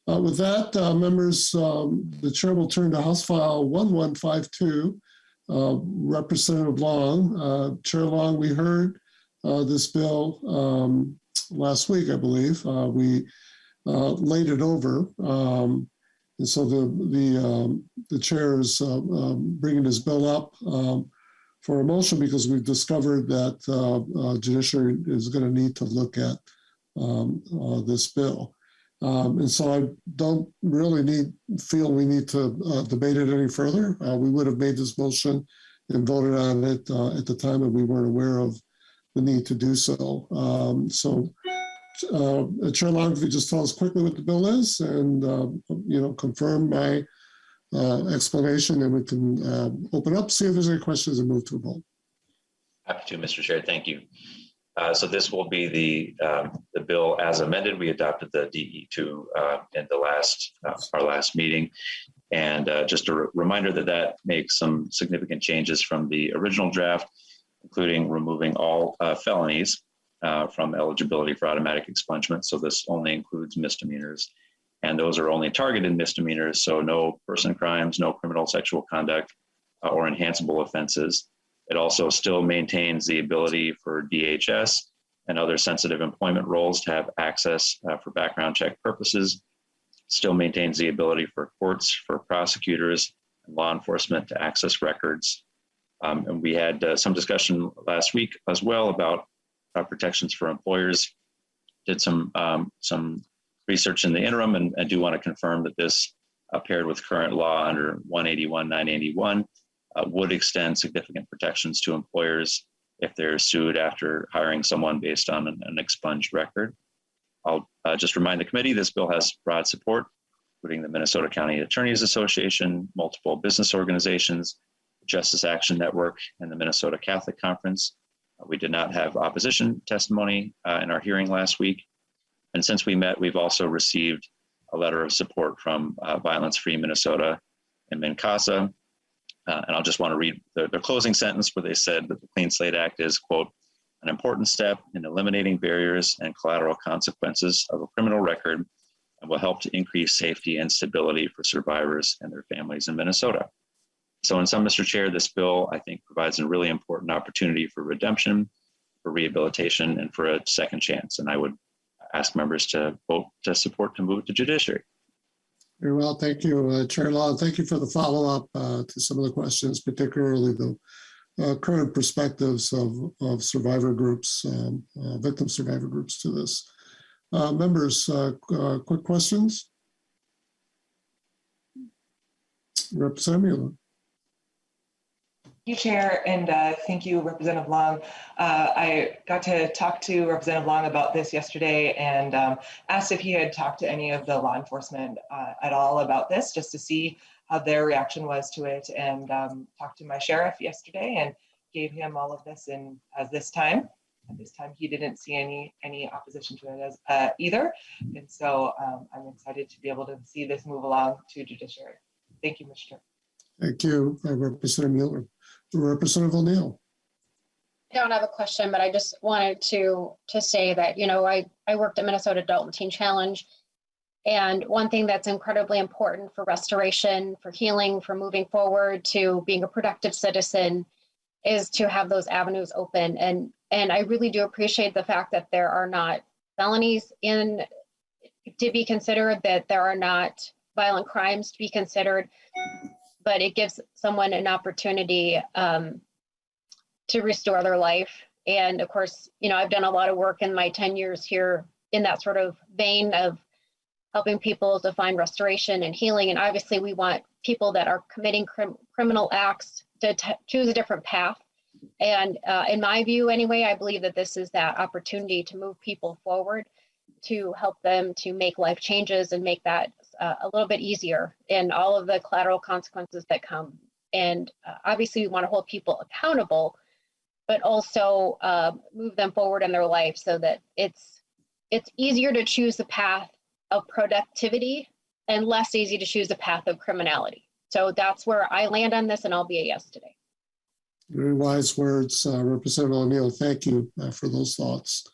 With that, members, the chair will turn to House File 1152. Representative Long. Chair Long, we heard this bill last week, I believe. We laid it over. And so the chair is bringing this bill up for a motion because we've discovered that judiciary is going to need to look at this bill. And so I don't really feel we need to debate it any further. We would have made this motion and voted on it at the time, and we weren't aware of the need to do so. Chair Long, if you just tell us quickly what the bill is and, confirm my explanation, and we can open up, see if there's any questions, and move to a vote. Happy to, Mr. Chair. Thank you. So this will be the bill as amended. We adopted the DE2 in our last meeting. And just a reminder that makes some significant changes from the original draft, including removing all felonies from eligibility for automatic expungement. So this only includes misdemeanors, and those are only targeted misdemeanors. So no person crimes, no criminal sexual conduct or enhanceable offenses. It also still maintains the ability for DHS and other sensitive employment roles to have access for background check purposes. Still maintains the ability for courts, for prosecutors, and law enforcement to access records. And we had some discussion last week as well about protections for employers. Did some research in the interim, and I do want to confirm that this, paired with current law under 181-981, would extend significant protections to employers if they're sued after hiring someone based on an expunged record. I'll just remind the committee this bill has broad support, including the Minnesota County Attorneys Association, multiple business organizations, Justice Action Network, and the Minnesota Catholic Conference. We did not have opposition testimony in our hearing last week. And since we met, we've also received a letter of support from Violence Free Minnesota and MNCASA. And I'll just want to read the closing sentence where they said that the Clean Slate Act is, quote, an important step in eliminating barriers and collateral consequences of a criminal record and will help to increase safety and stability for survivors and their families in Minnesota. So in sum, Mr. Chair, this bill, I think, provides a really important opportunity for redemption, for rehabilitation, and for a second chance. And I would ask members to vote to support to move it to judiciary. Very well, thank you, Chair Long. Thank you for the follow-up to some of the questions, particularly the current perspectives of survivor groups, victim survivor groups to this. Members, quick questions? Representative Mueller. Thank you, Chair, and thank you, Representative Long. I got to talk to Representative Long about this yesterday and asked if he had talked to any of the law enforcement at all about this, just to see how their reaction was to it, and talked to my sheriff yesterday and gave him all of this. And at this time, he didn't see any opposition to it as either. And so I'm excited to be able to see this move along to judiciary. Thank you, Mr. Chair. Thank you, Representative Mueller. Representative O'Neill. I don't have a question, but I just wanted to say that, I worked at Minnesota Adult and Teen Challenge. And one thing that's incredibly important for restoration, for healing, for moving forward to being a productive citizen is to have those avenues open. And I really do appreciate the fact that there are not felonies to be considered, that there are not violent crimes to be considered, but it gives someone an opportunity to restore their life. And of course, I've done a lot of work in my 10 years here in that sort of vein of helping people to find restoration and healing. And obviously we want people that are committing criminal acts to choose a different path. And in my view anyway, I believe that this is that opportunity to move people forward, to help them to make life changes and make that a little bit easier and all of the collateral consequences that come. And obviously we want to hold people accountable, but also move them forward in their life so that it's easier to choose the path of productivity and less easy to choose the path of criminality. So that's where I land on this, and I'll be a yes today. Very wise words, Representative O'Neill. Thank you for those thoughts.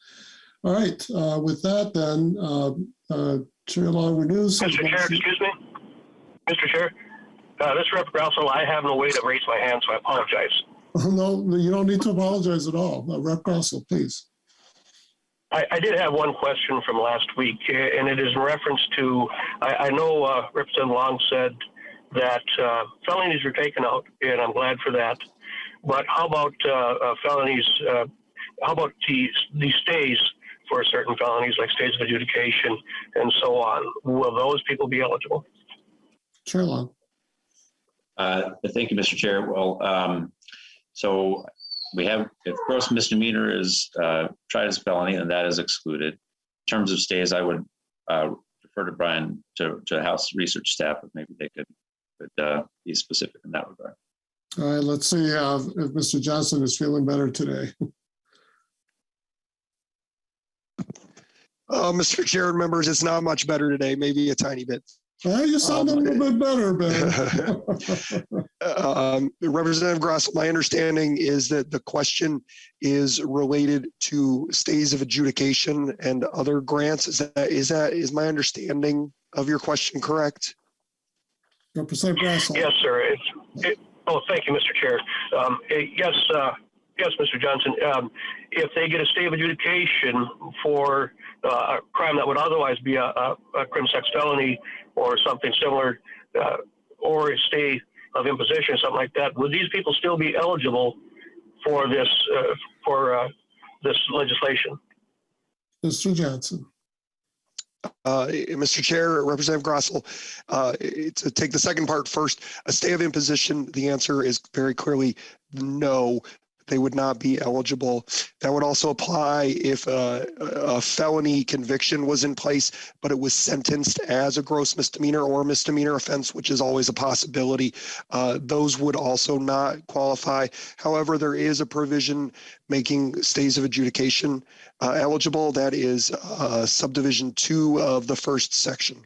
All right, with that then, Chair Long renews. Mr. Chair, excuse me. Mr. Chair, this is Rep. Grousel. I have no way to raise my hand, so I apologize. No, you don't need to apologize at all. Rep. Grousel, please. I did have one question from last week, and it is in reference to, I know Representative Long said that felonies were taken out, and I'm glad for that. But how about felonies, how about the stays for certain felonies, like stays of adjudication and so on? Will those people be eligible? Chair Long. Thank you, Mr. Chair. Well, so we have, if gross misdemeanor is tried as a felony, then that is excluded. In terms of stays, I would defer to Brian, to House research staff, if maybe they could be specific in that regard. All right, let's see if Mr. Johnson is feeling better today. Mr. Chair and members, it's not much better today, maybe a tiny bit. You sound a little bit better, Ben. Representative Gross, my understanding is that the question is related to stays of adjudication and other grants. Is my understanding of your question correct? Representative Gross. Yes, sir. Oh, thank you, Mr. Chair. Yes, Mr. Johnson. If they get a stay of adjudication for a crime that would otherwise be a crim sex felony or something similar, or a stay of imposition or something like that, would these people still be eligible for this legislation? Mr. Johnson. Mr. Chair, Representative Grossel, to take the second part first, a stay of imposition, the answer is very clearly no. They would not be eligible. That would also apply if a felony conviction was in place, but it was sentenced as a gross misdemeanor or a misdemeanor offense, which is always a possibility. Those would also not qualify. However, there is a provision making stays of adjudication eligible. That is subdivision 2 of the first section.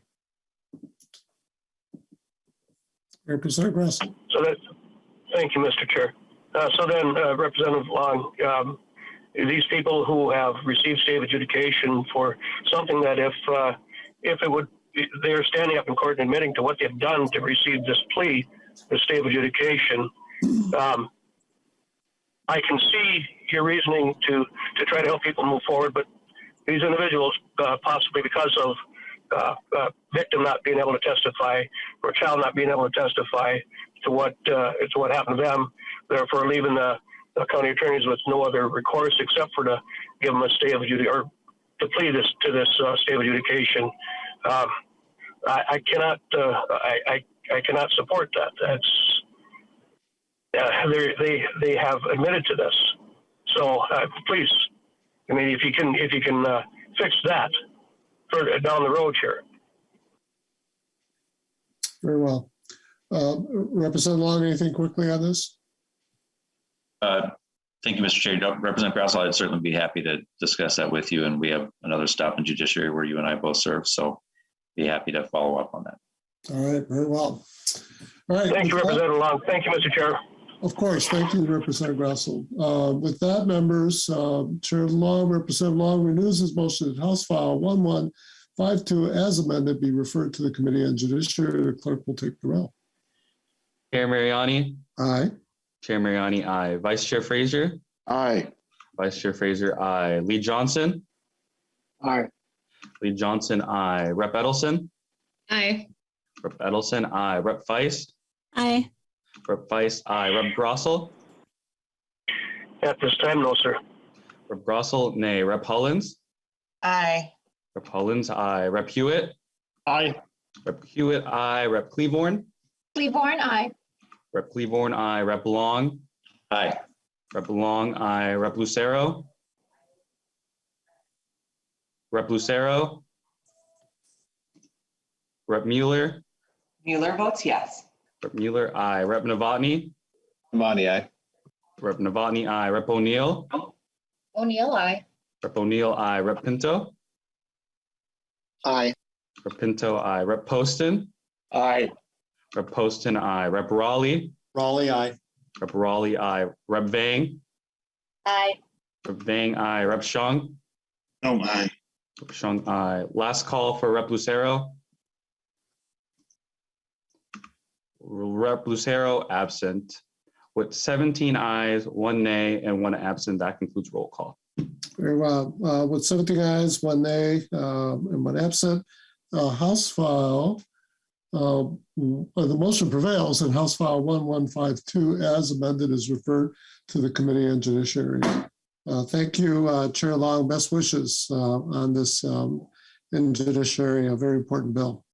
Representative Grossel. Thank you, Mr. Chair. So then, Representative Long, these people who have received stay of adjudication for something that they're standing up in court and admitting to what they've done to receive this plea, the stay of adjudication. I can see your reasoning to try to help people move forward, but these individuals, possibly because of victim not being able to testify or child not being able to testify to what happened to them, therefore leaving the county attorneys with no other recourse except for to give them a stay of adjudication or to plead to this stay of adjudication. I cannot support that. They have admitted to this. So please, I mean, if you can fix that further down the road here. Very well. Representative Long, anything quickly on this? Thank you, Mr. Chair. Representative Grousel, I'd certainly be happy to discuss that with you. And we have another stop in judiciary where you and I both serve. So be happy to follow up on that. All right, very well. All right. Thank you, Representative Long. Thank you, Mr. Chair. Of course. Thank you, Representative Grousel. With that, members, Chair Long, Representative Long renews his motion that House File 1152 as amended be referred to the Committee on Judiciary. The clerk will take the roll. Chair Mariani. Aye. Chair Mariani, aye. Vice Chair Fraser. Aye. Vice Chair Fraser, aye. Lee Johnson. Aye. Lee Johnson, aye. Rep Edelson. Aye. Rep Edelson, aye. Rep Feist. Aye. Rep Feist, aye. Rep Grossel. At this time, no, sir. Rep Grossel, nay. Rep Hullins. Aye. Rep Hullins, aye. Rep Hewitt. Aye. Rep Hewitt, aye. Rep Cleavorn. Cleavorn, aye. Rep Cleavorn, aye. Rep Long. Aye. Rep Long, aye. Rep Lucero. Rep Lucero. Rep Mueller. Mueller votes yes. Rep Mueller, aye. Rep Novotny. Novotny, aye. Rep Novotny, aye. Rep O'Neill. O'Neill, aye. Rep O'Neill, aye. Rep Pinto. Aye. Rep Pinto, aye. Rep Poston. Aye. Rep Poston, aye. Rep Raleigh. Raleigh, aye. Rep Raleigh, aye. Rep Vang. Aye. Rep Vang, aye. Rep Shong. No, aye. Shown aye. Last call for Rep. Lucero. Rep. Lucero absent. With 17 ayes, 1 nay, and 1 absent, that concludes roll call. Very well. With 17 ayes, 1 nay, and 1 absent, House File, the motion prevails, and House File 1152 as amended is referred to the Committee on Judiciary. Thank you, Chair Long. Best wishes on this in Judiciary, a very important bill.